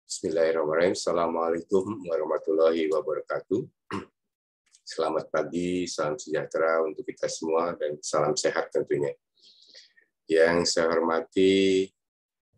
Bismillahirrahmanirrahim. Assalamualaikum warahmatullahi wabarakatuh. Selamat pagi, salam sejahtera untuk kita semua, dan salam sehat tentunya. Yang saya hormati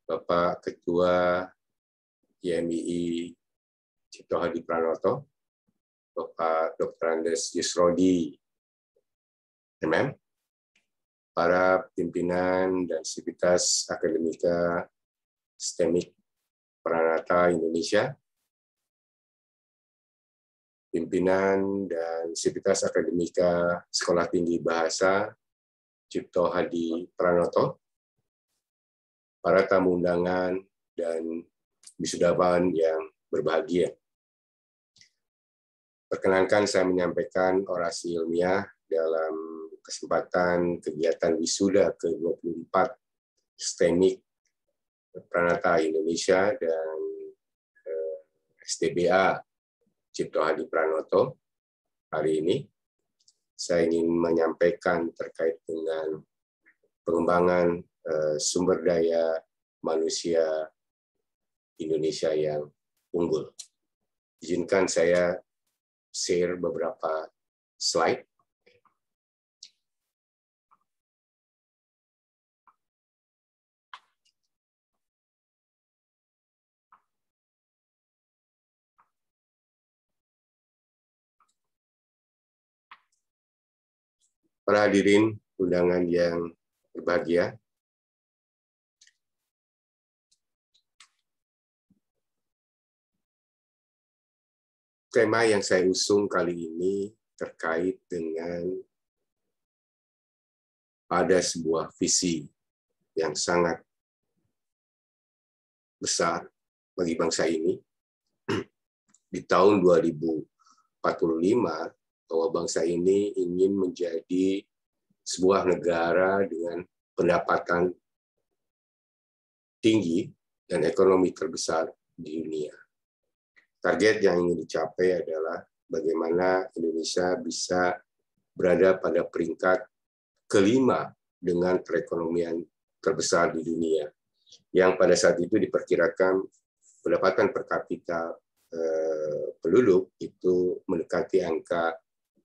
Bapak Ketua YMII Cipto Hadi Pranoto, Bapak Dr. Andes Yusrodi, MM, para pimpinan dan sivitas akademika STEMIK Pranata Indonesia, pimpinan dan sivitas akademika Sekolah Tinggi Bahasa Cipto Hadi Pranoto, para tamu undangan dan wisudawan yang berbahagia. Perkenankan saya menyampaikan orasi ilmiah dalam kesempatan kegiatan wisuda ke-24 STEMIK Pranata Indonesia dan STBA Cipto Hadi Pranoto. Hari ini saya ingin menyampaikan terkait dengan pengembangan sumber daya manusia Indonesia yang unggul. Izinkan saya share beberapa slide. Para hadirin undangan yang berbahagia, tema yang saya usung kali ini terkait dengan ada sebuah visi yang sangat besar bagi bangsa ini di tahun 2045, bahwa bangsa ini ingin menjadi sebuah negara dengan pendapatan tinggi dan ekonomi terbesar di dunia. Target yang ingin dicapai adalah bagaimana Indonesia bisa berada pada peringkat kelima dengan perekonomian terbesar di dunia, yang pada saat itu diperkirakan pendapatan per kapita penduduk itu mendekati angka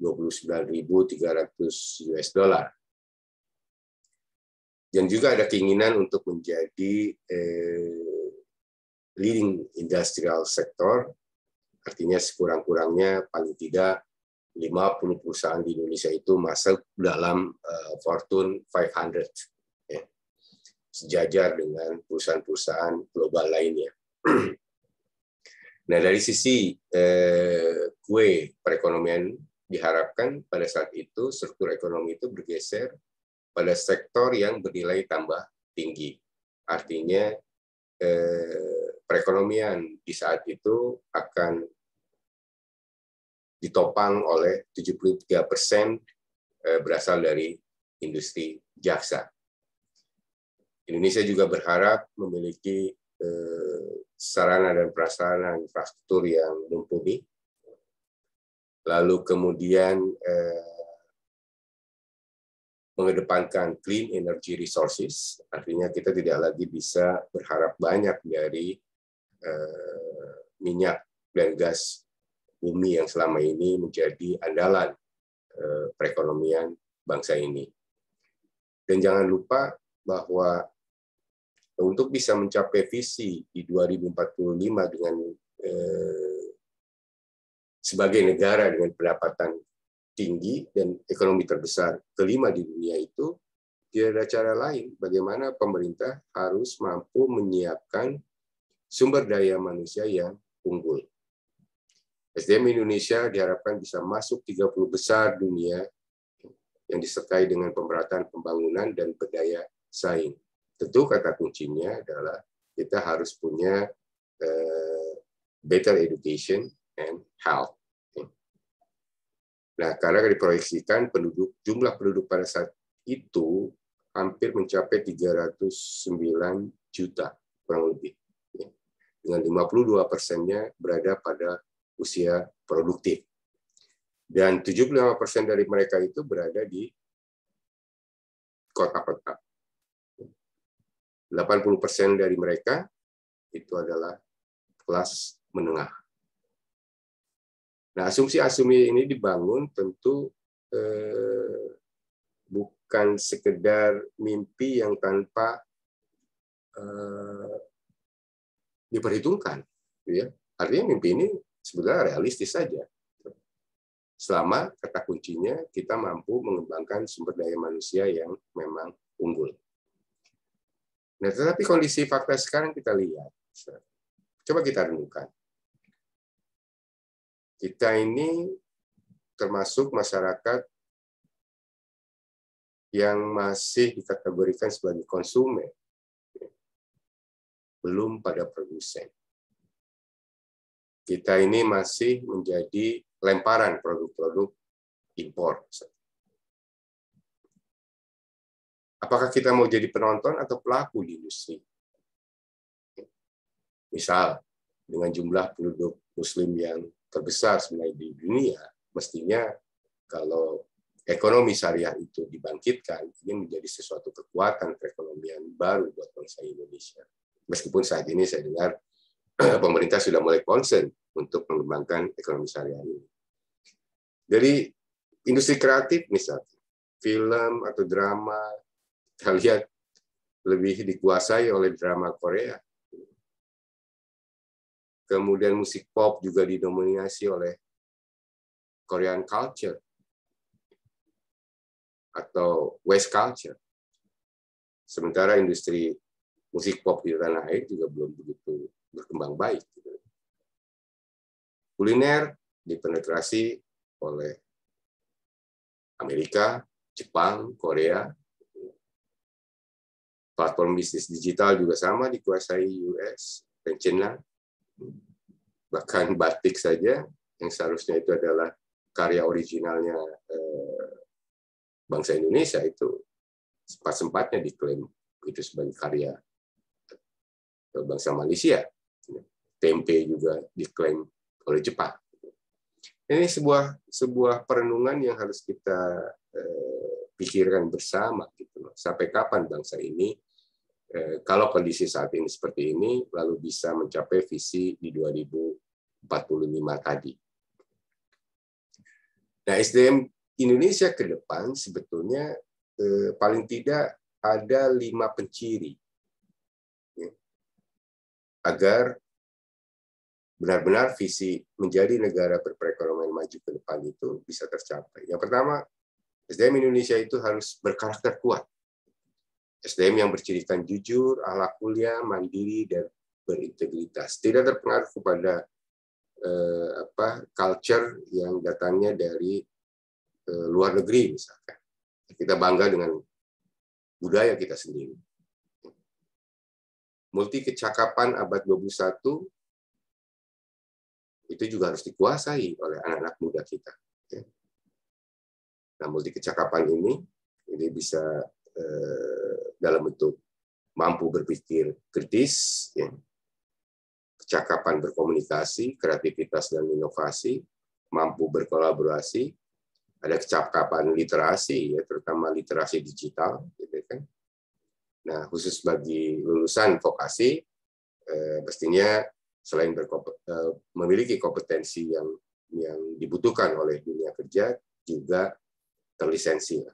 29.300 US dollar. Dan juga ada keinginan untuk menjadi leading industrial sector, artinya sekurang-kurangnya paling tidak 50 perusahaan di Indonesia itu masuk dalam Fortune 500, ya, sejajar dengan perusahaan-perusahaan global lainnya. Nah, dari sisi kue perekonomian, diharapkan pada saat itu struktur ekonomi itu bergeser pada sektor yang bernilai tambah tinggi. Artinya perekonomian di saat itu akan ditopang oleh 73% berasal dari industri jaksa. Indonesia juga berharap memiliki sarana dan prasarana infrastruktur yang mumpuni. Lalu kemudian mengedepankan clean energy resources, artinya kita tidak lagi bisa berharap banyak dari minyak dan gas bumi yang selama ini menjadi andalan perekonomian bangsa ini. Dan jangan lupa bahwa untuk bisa mencapai visi di 2045 dengan sebagai negara dengan pendapatan tinggi dan ekonomi terbesar kelima di dunia itu, tidak ada cara lain bagaimana pemerintah harus mampu menyiapkan sumber daya manusia yang unggul. SDM Indonesia diharapkan bisa masuk 30 besar dunia yang disertai dengan pemerataan pembangunan dan berdaya saing. Tentu kata kuncinya adalah kita harus punya better education and health. Nah, karena diproyeksikan jumlah penduduk pada saat itu hampir mencapai 309 juta, kurang lebih. Dengan 52%-nya berada pada usia produktif. Dan 75% dari mereka itu berada di kota-kota. 80% dari mereka itu adalah kelas menengah. Nah, asumsi-asumsi ini dibangun tentu bukan sekedar mimpi yang tanpa diperhitungkan, ya. Artinya mimpi ini sebenarnya realistis saja. Selama kata kuncinya kita mampu mengembangkan sumber daya manusia yang memang unggul. Nah, tetapi kondisi fakta sekarang kita lihat. Coba kita renungkan. Kita ini termasuk masyarakat yang masih dikategorikan sebagai konsumen, belum pada produsen. Kita ini masih menjadi lemparan produk-produk impor. Apakah kita mau jadi penonton atau pelaku di industri? Misal, dengan jumlah penduduk Muslim yang terbesar sebenarnya di dunia, mestinya kalau ekonomi syariah itu dibangkitkan, ini menjadi sesuatu kekuatan perekonomian baru buat bangsa Indonesia. Meskipun saat ini saya dengar pemerintah sudah mulai concern untuk mengembangkan ekonomi syariah ini. Jadi industri kreatif misalnya, film atau drama, kita lihat lebih dikuasai oleh drama Korea. Kemudian musik pop juga didominasi oleh Korean culture atau West culture. Sementara industri musik pop di tanah air juga belum begitu berkembang baik. Kuliner dipenetrasi oleh Amerika, Jepang, Korea. Platform bisnis digital juga sama dikuasai US dan China. Bahkan batik saja yang seharusnya itu adalah karya originalnya bangsa Indonesia itu sempat-sempatnya diklaim itu sebagai karya bangsa Malaysia. Tempe juga diklaim oleh Jepang. Ini sebuah perenungan yang harus kita pikirkan bersama gitu. Sampai kapan bangsa ini kalau kondisi saat ini seperti ini lalu bisa mencapai visi di 2045 tadi. Nah, SDM Indonesia ke depan sebetulnya paling tidak ada 5 penciri ya, agar benar-benar visi menjadi negara berperekonomian maju ke depan itu bisa tercapai. Yang pertama, SDM Indonesia itu harus berkarakter kuat. SDM yang bercirikan jujur, akhlak mulia, mandiri, dan berintegritas. Tidak terpengaruh kepada culture yang datangnya dari luar negeri misalkan. Kita bangga dengan budaya kita sendiri. Multi kecakapan abad 21 itu juga harus dikuasai oleh anak-anak muda kita. Nah, multi kecakapan ini bisa dalam bentuk mampu berpikir kritis, ya, kecakapan berkomunikasi, kreativitas dan inovasi, mampu berkolaborasi, ada kecakapan literasi, ya, terutama literasi digital, gitu kan. Nah, khusus bagi lulusan vokasi, pastinya selain memiliki kompetensi yang dibutuhkan oleh dunia kerja, juga terlisensi.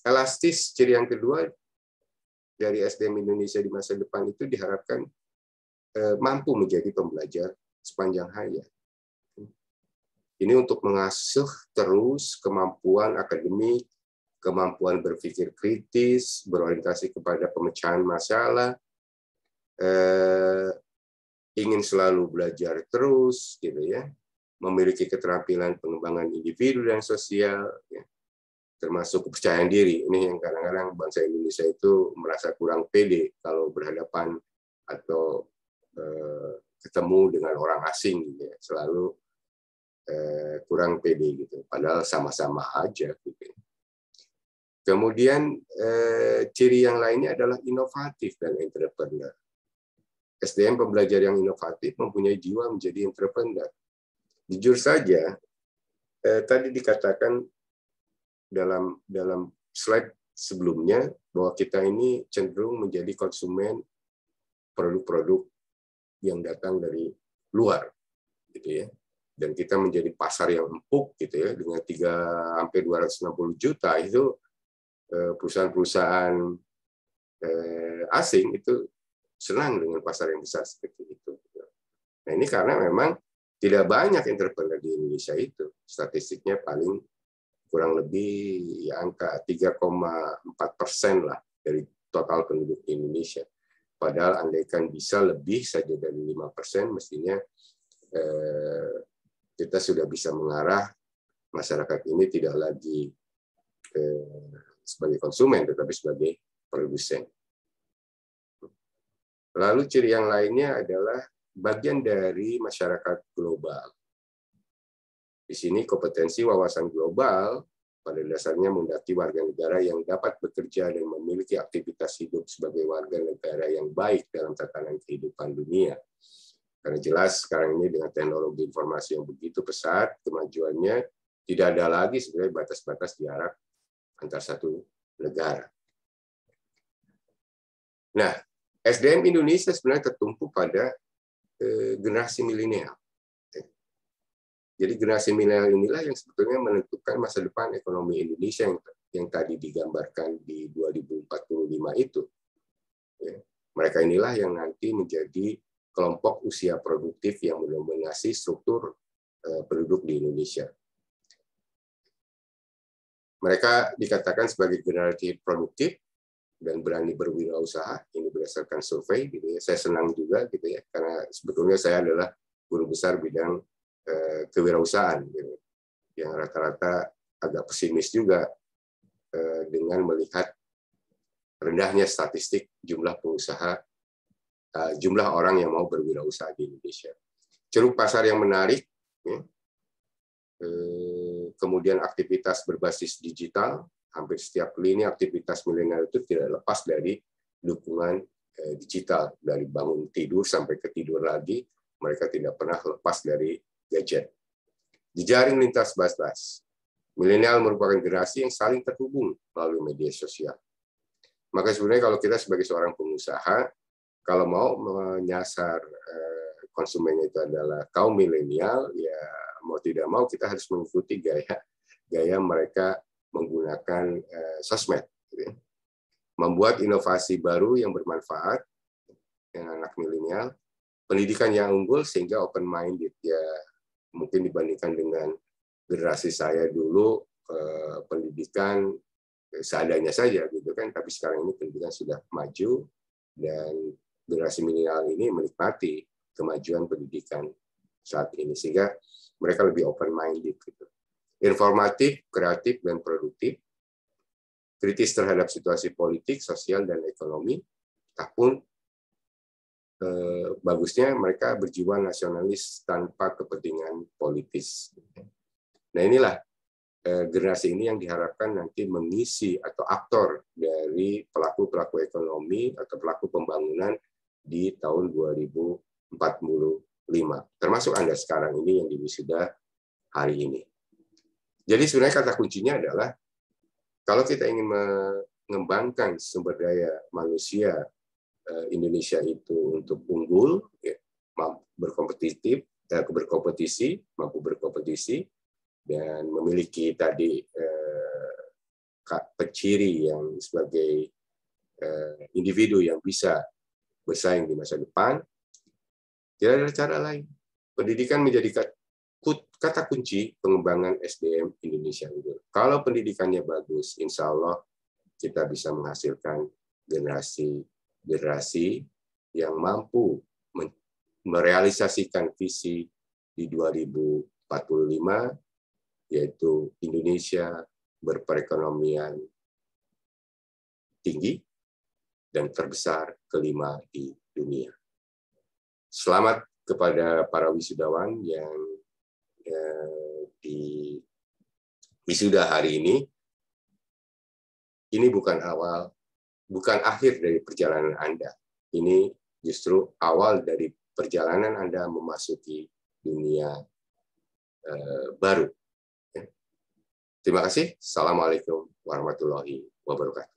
Elastis, ciri yang kedua dari SDM Indonesia di masa depan itu diharapkan mampu menjadi pembelajar sepanjang hayat. Ini untuk mengasuh terus kemampuan akademik, kemampuan berpikir kritis, berorientasi kepada pemecahan masalah, ingin selalu belajar terus, gitu ya, memiliki keterampilan pengembangan individu dan sosial, ya, termasuk kepercayaan diri. Ini yang kadang-kadang bangsa Indonesia itu merasa kurang pede kalau berhadapan atau ketemu dengan orang asing, gitu ya. Selalu kurang pede gitu. Padahal sama-sama aja. Gitu. Kemudian ciri yang lainnya adalah inovatif dan entrepreneur. SDM pembelajar yang inovatif mempunyai jiwa menjadi entrepreneur. Jujur saja, tadi dikatakan dalam slide sebelumnya bahwa kita ini cenderung menjadi konsumen produk-produk yang datang dari luar, gitu ya. Dan kita menjadi pasar yang empuk, gitu ya, dengan 3-260 juta itu perusahaan-perusahaan asing itu senang dengan pasar yang besar seperti itu. Nah ini karena memang tidak banyak entrepreneur di Indonesia itu, statistiknya paling kurang lebih ya angka 3,4% lah dari total penduduk di Indonesia. Padahal andaikan bisa lebih saja dari 5%, mestinya kita sudah bisa mengarah masyarakat ini tidak lagi sebagai konsumen, tetapi sebagai produsen. Lalu ciri yang lainnya adalah bagian dari masyarakat global. Di sini kompetensi wawasan global pada dasarnya mendaki warga negara yang dapat bekerja dan memiliki aktivitas hidup sebagai warga negara yang baik dalam tatanan kehidupan dunia. Karena jelas sekarang ini dengan teknologi informasi yang begitu pesat, kemajuannya tidak ada lagi sebenarnya batas-batas jarak antar satu negara. Nah, SDM Indonesia sebenarnya tertumpu pada generasi milenial. Jadi generasi milenial inilah yang sebetulnya menentukan masa depan ekonomi Indonesia yang tadi digambarkan di 2045 itu. Mereka inilah yang nanti menjadi kelompok usia produktif yang mendominasi struktur penduduk di Indonesia. Mereka dikatakan sebagai generasi produktif dan berani berwirausaha. Ini berdasarkan survei, gitu ya. Saya senang juga, gitu ya, karena sebetulnya saya adalah guru besar bidang kewirausahaan, gitu, yang rata-rata agak pesimis juga dengan melihat rendahnya statistik jumlah pengusaha, jumlah orang yang mau berwirausaha di Indonesia. Ceruk pasar yang menarik, ya. Kemudian aktivitas berbasis digital. Hampir setiap lini aktivitas milenial itu tidak lepas dari dukungan digital. Dari bangun tidur sampai ke tidur lagi, mereka tidak pernah lepas dari gadget. Jejaring lintas batas. Milenial merupakan generasi yang saling terhubung melalui media sosial. Maka sebenarnya kalau kita sebagai seorang pengusaha, kalau mau menyasar konsumennya itu adalah kaum milenial, ya mau tidak mau kita harus mengikuti gaya mereka menggunakan sosmed, membuat inovasi baru yang bermanfaat dengan anak milenial, pendidikan yang unggul sehingga open minded, ya mungkin dibandingkan dengan generasi saya dulu pendidikan seadanya saja gitu kan, tapi sekarang ini pendidikan sudah maju dan generasi milenial ini menikmati kemajuan pendidikan saat ini sehingga mereka lebih open minded gitu. Informatif, kreatif, dan produktif, kritis terhadap situasi politik, sosial, dan ekonomi, tapi bagusnya mereka berjiwa nasionalis tanpa kepentingan politis. Nah inilah generasi ini yang diharapkan nanti mengisi atau aktor dari pelaku-pelaku ekonomi atau pelaku pembangunan di tahun 2045, termasuk Anda sekarang ini yang diwisuda hari ini. Jadi sebenarnya kata kuncinya adalah kalau kita ingin mengembangkan sumber daya manusia Indonesia itu untuk unggul, ya, mampu berkompetisi, dan memiliki tadi penciri yang sebagai individu yang bisa bersaing di masa depan, tidak ada cara lain. Pendidikan menjadi kata kunci pengembangan SDM Indonesia. Kalau pendidikannya bagus, insya Allah kita bisa menghasilkan generasi yang mampu merealisasikan visi di 2045, yaitu Indonesia berperekonomian tinggi dan terbesar kelima di dunia. Selamat kepada para wisudawan yang di wisuda hari ini. Ini bukan akhir dari perjalanan Anda. Ini justru awal dari perjalanan Anda memasuki dunia baru. Terima kasih. Assalamualaikum warahmatullahi wabarakatuh.